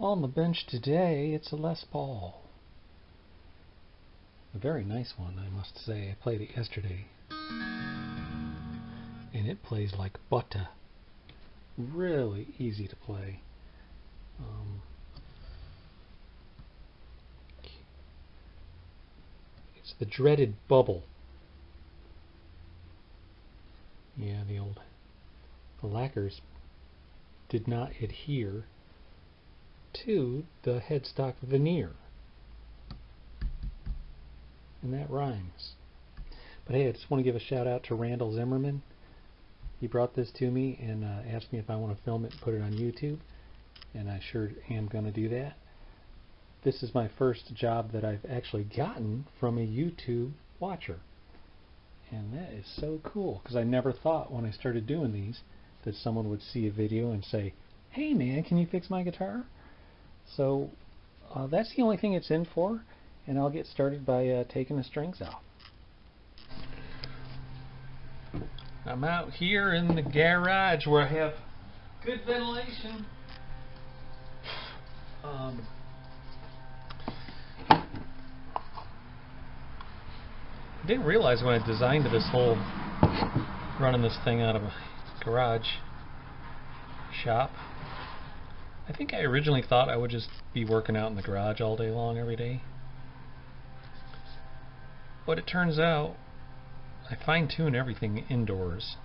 On the bench today, it's a Les Paul. A very nice one, I must say. I played it yesterday. And it plays like butter. Really easy to play. It's the dreaded bubble. Yeah, the lacquers did not adhere to the headstock veneer. And that rhymes. But hey, I just want to give a shout out to Randall Zimmerman. He brought this to me and asked me if I want to film it and put it on YouTube. And I sure am going to do that. This is my first job that I've actually gotten from a YouTube watcher. And that is so cool, because I never thought when I started doing these that someone would see a video and say, "Hey man, can you fix my guitar?" So that's the only thing it's in for, and I'll get started by taking the strings out. I'm out here in the garage where I have good ventilation. I didn't realize when I designed this whole running this thing out of a garage shop. I think I originally thought I would just be working out in the garage all day long every day. But it turns out I fine-tune everything indoors.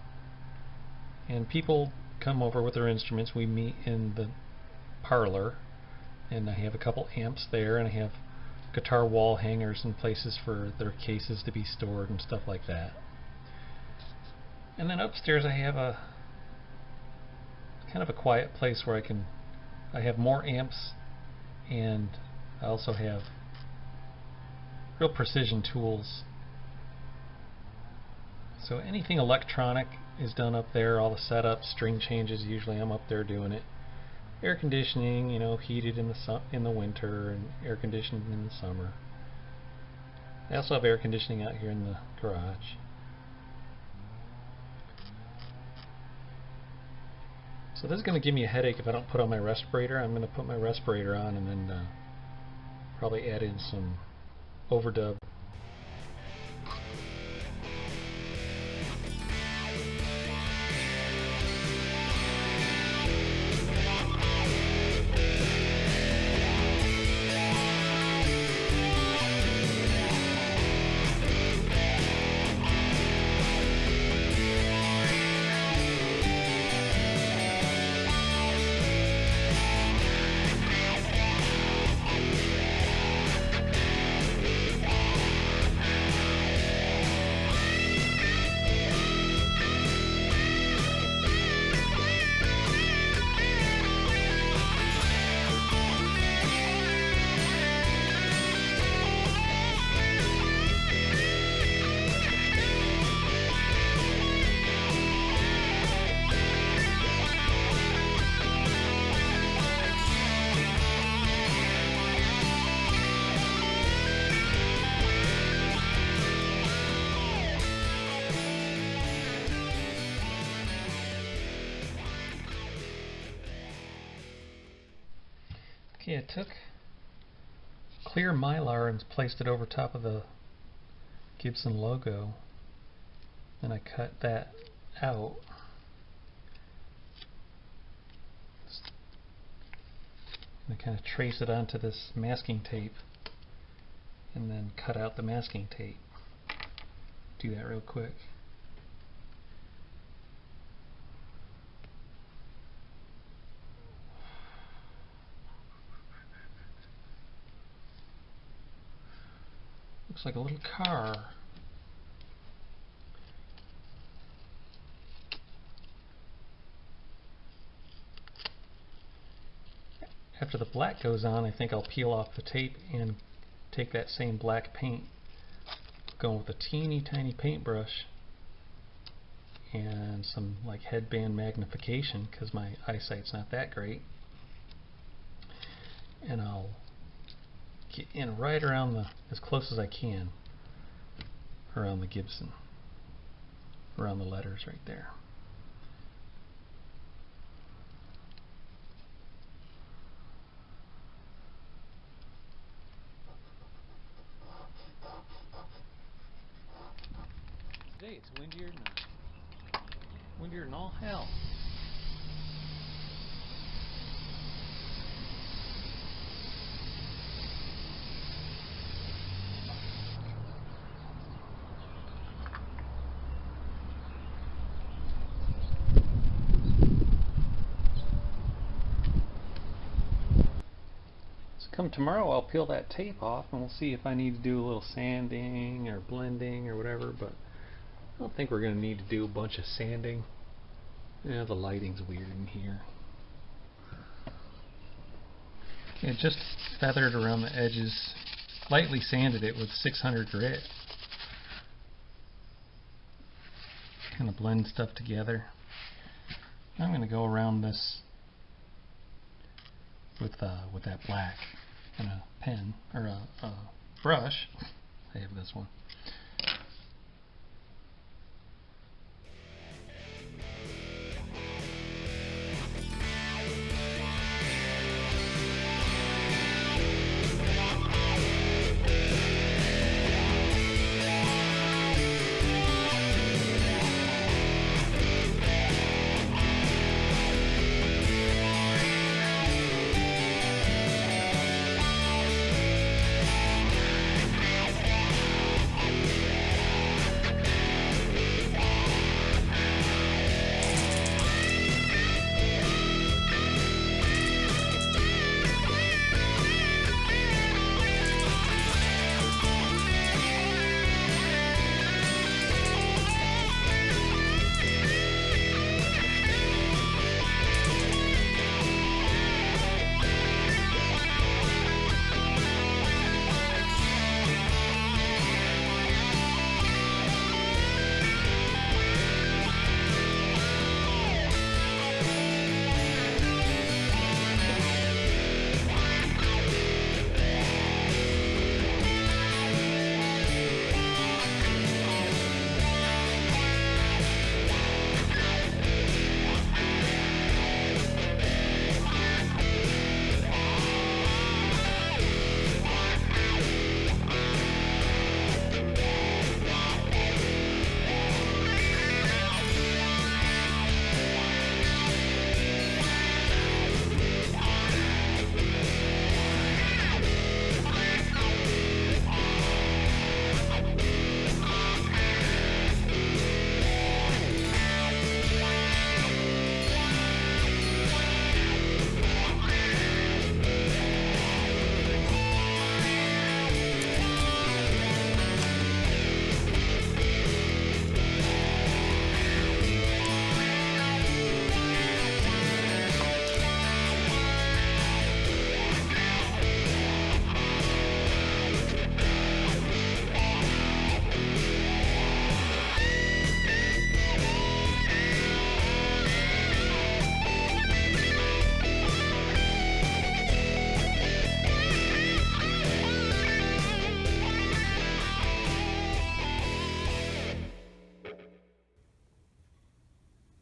And people come over with their instruments. We meet in the parlor, and I have a couple amps there, and I have guitar wall hangers and places for their cases to be stored and stuff like that. And then upstairs I have a kind of a quiet place where I have more amps, and I also have real precision tools. So anything electronic is done up there, all the setup, string changes, usually I'm up there doing it. Air conditioning, you know, heated in the winter and air conditioning in the summer. I also have air conditioning out here in the garage. So this is going to give me a headache if I don't put on my respirator. I'm going to put my respirator on and then probably add in some overdub. Okay, I took clear mylar and placed it over top of the Gibson logo, and I cut that out. And I kind of trace it onto this masking tape and then cut out the masking tape. Do that real quick. Looks like a little car. After the black goes on, I think I'll peel off the tape and take that same black paint, going with a teeny tiny paintbrush and some like headband magnification, because my eyesight's not that great, and I'll get in right around as close as I can around the Gibson, around the letters right there. today it's windier than all hell. Come tomorrow, I'll peel that tape off and we'll see if I need to do a little sanding or blending or whatever, but I don't think we're going to need to do a bunch of sanding. Yeah, the lighting's weird in here. Okay, just feathered around the edges, lightly sanded it with 600 grit. Kind of blend stuff together. I'm going to go around this with that black and a pen or a brush. I have this one.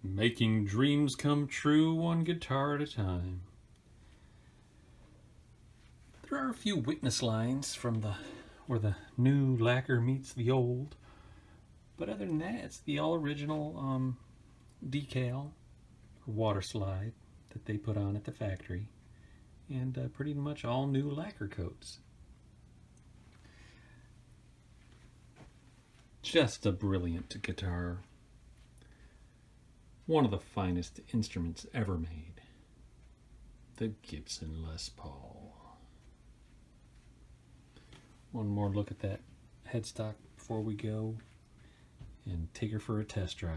Making dreams come true one guitar at a time. There are a few witness lines from where the new lacquer meets the old, but other than that, it's the all original decal or water slide that they put on at the factory, and pretty much all new lacquer coats. Just a brilliant guitar. One of the finest instruments ever made. The Gibson Les Paul. One more look at that headstock before we go and take her for a test drive.